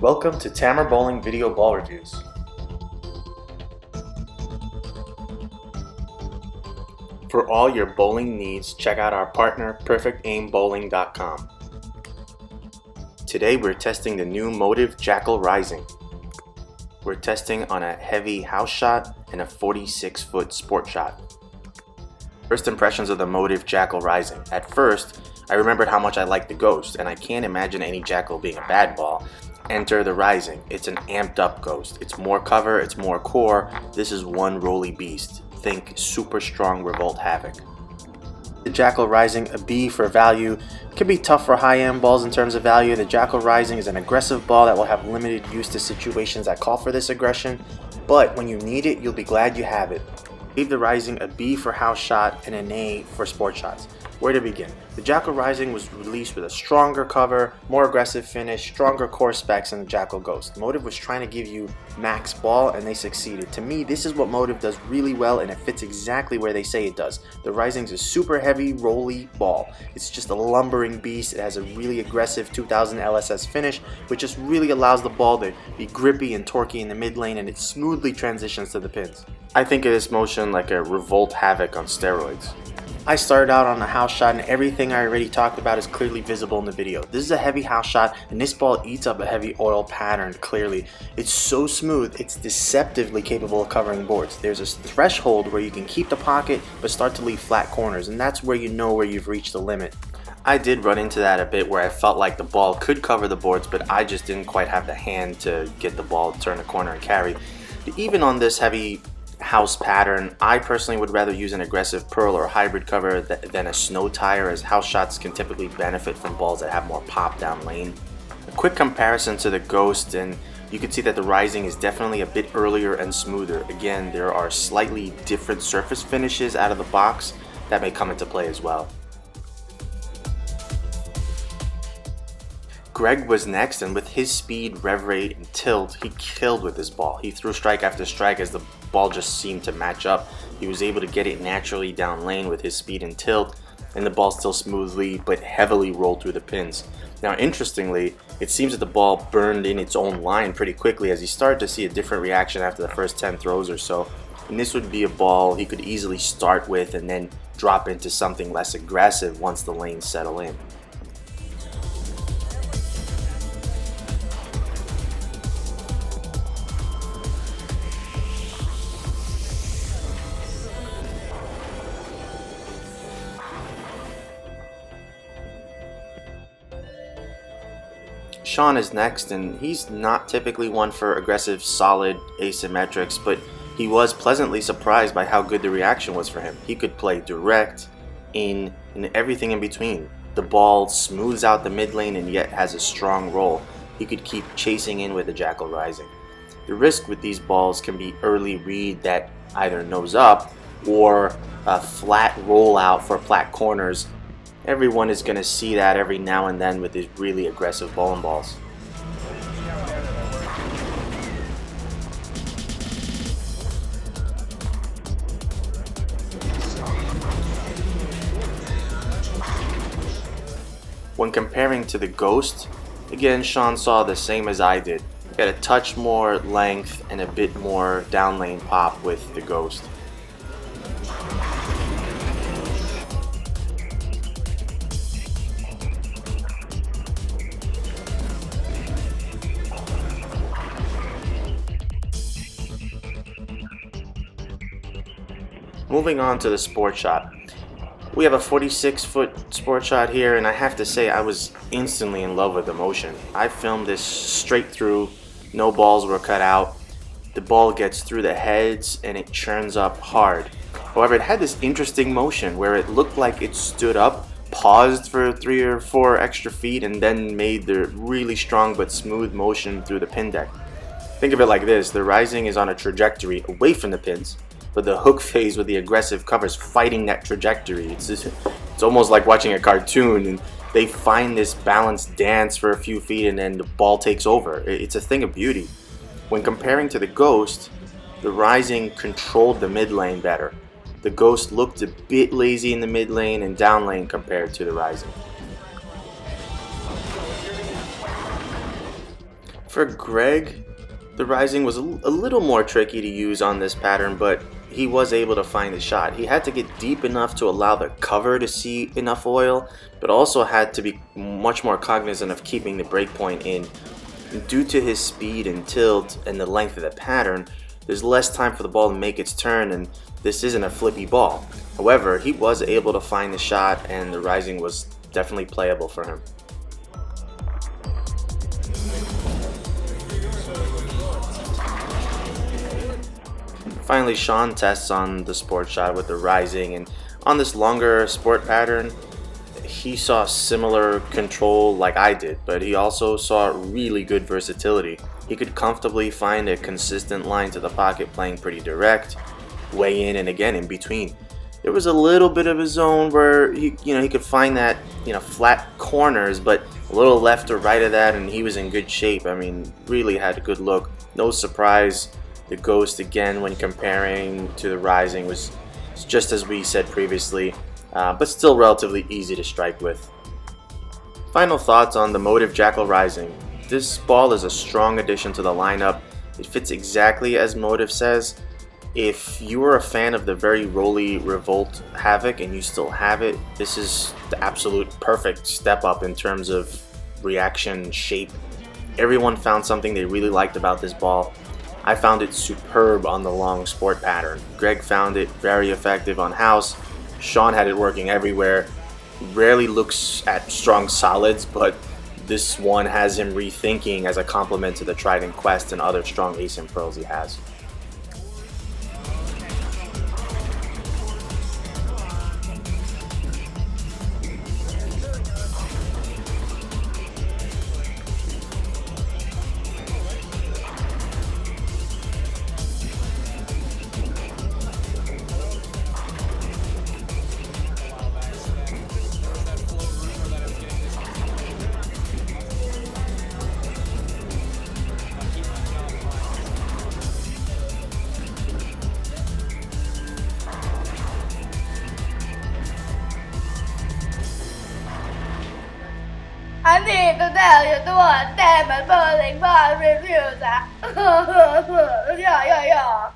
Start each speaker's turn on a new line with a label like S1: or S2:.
S1: Welcome to Tamer Bowling Video Ball Reviews. For all your bowling needs, check out our partner PerfectAimBowling.com. Today we're testing the new Motiv Jackal Rising. We're testing on a heavy house shot and a 46-foot sport shot. First impressions of the Motiv Jackal Rising. At first, I remembered how much I liked the Ghost, and I can't imagine any Jackal being a bad ball. Enter the Rising. It's an amped up Ghost. It's more cover, it's more core. This is one roly beast. Think super strong Revolt Havoc. The Jackal Rising, a B for value. Can be tough for high-end balls in terms of value. The Jackal Rising is an aggressive ball that will have limited use to situations that call for this aggression, but when you need it, you'll be glad you have it. Gave the Rising a B for house shot and an A for sport shots. Where to begin? The Jackal Rising was released with a stronger cover, more aggressive finish, stronger core specs than the Jackal Ghost. Motiv was trying to give you max ball and they succeeded. To me, this is what Motiv does really well and it fits exactly where they say it does. The Rising's a super heavy, rolly ball. It's just a lumbering beast. It has a really aggressive 2000 LSS finish, which just really allows the ball to be grippy and torquey in the mid lane, and it smoothly transitions to the pins. I think of this motion like a Revolt Havoc on steroids. I started out on a house shot and everything I already talked about is clearly visible in the video. This is a heavy house shot and this ball eats up a heavy oil pattern clearly. It's so smooth, it's deceptively capable of covering boards. There's a threshold where you can keep the pocket but start to leave flat corners, and that's where you know where you've reached the limit. I did run into that a bit where I felt like the ball could cover the boards, but I just didn't quite have the hand to get the ball to turn the corner and carry. Even on this heavy house pattern, I personally would rather use an aggressive pearl or hybrid cover than a snow tire, as house shots can typically benefit from balls that have more pop down lane. A quick comparison to the Ghost, and you can see that the Rising is definitely a bit earlier and smoother. Again, there are slightly different surface finishes out of the box that may come into play as well. Greg was next, and with his speed, rev rate, and tilt, he killed with this ball. He threw strike after strike as the ball just seemed to match up. He was able to get it naturally down lane with his speed and tilt, and the ball still smoothly but heavily rolled through the pins. Now interestingly, it seems that the ball burned in its own line pretty quickly, as he started to see a different reaction after the first 10 throws or so. And this would be a ball he could easily start with and then drop into something less aggressive once the lanes settle in. Shawn is next, and he's not typically one for aggressive, solid asymmetrics, but he was pleasantly surprised by how good the reaction was for him. He could play direct, in, and everything in between. The ball smooths out the mid lane and yet has a strong roll. He could keep chasing in with the Jackal Rising. The risk with these balls can be early read that either nose up or a flat rollout for flat corners. Everyone is going to see that every now and then with these really aggressive bowling balls. When comparing to the Ghost, again Shawn saw the same as I did. Got a touch more length and a bit more down lane pop with the Ghost. Moving on to the sport shot. We have a 46-foot sport shot here, and I have to say I was instantly in love with the motion. I filmed this straight through, no balls were cut out. The ball gets through the heads and it churns up hard. However, it had this interesting motion where it looked like it stood up, paused for 3 or 4 extra feet, and then made the really strong but smooth motion through the pin deck. Think of it like this: the Rising is on a trajectory away from the pins, but the hook phase with the aggressive covers fighting that trajectory. It's almost like watching a cartoon, and they find this balanced dance for a few feet and then the ball takes over. It's a thing of beauty. When comparing to the Ghost, the Rising controlled the mid lane better. The Ghost looked a bit lazy in the mid lane and down lane compared to the Rising. For Greg, the Rising was a little more tricky to use on this pattern, but he was able to find the shot. He had to get deep enough to allow the cover to see enough oil, but also had to be much more cognizant of keeping the breakpoint in. Due to his speed and tilt and the length of the pattern, there's less time for the ball to make its turn, and this isn't a flippy ball. However, he was able to find the shot, and the Rising was definitely playable for him. Finally, Shawn tests on the sport shot with the Rising, and on this longer sport pattern, he saw similar control like I did, but he also saw really good versatility. He could comfortably find a consistent line to the pocket, playing pretty direct, way in and again in between. There was a little bit of a zone where he could find that flat corners, but a little left or right of that, and he was in good shape. I mean, really had a good look. No surprise, the Ghost again when comparing to the Rising was just as we said previously, but still relatively easy to strike with. Final thoughts on the Motiv Jackal Rising. This ball is a strong addition to the lineup. It fits exactly as Motiv says. If you are a fan of the very rolly Revolt Havoc and you still have it, this is the absolute perfect step up in terms of reaction shape. Everyone found something they really liked about this ball. I found it superb on the long sport pattern. Greg found it very effective on house. Shawn had it working everywhere. Rarely looks at strong solids, but this one has him rethinking as a complement to the Trident Quest and other strong ace and pearls he has.
S2: I need to tell you what Tamer Elbaga reviews. Yeah.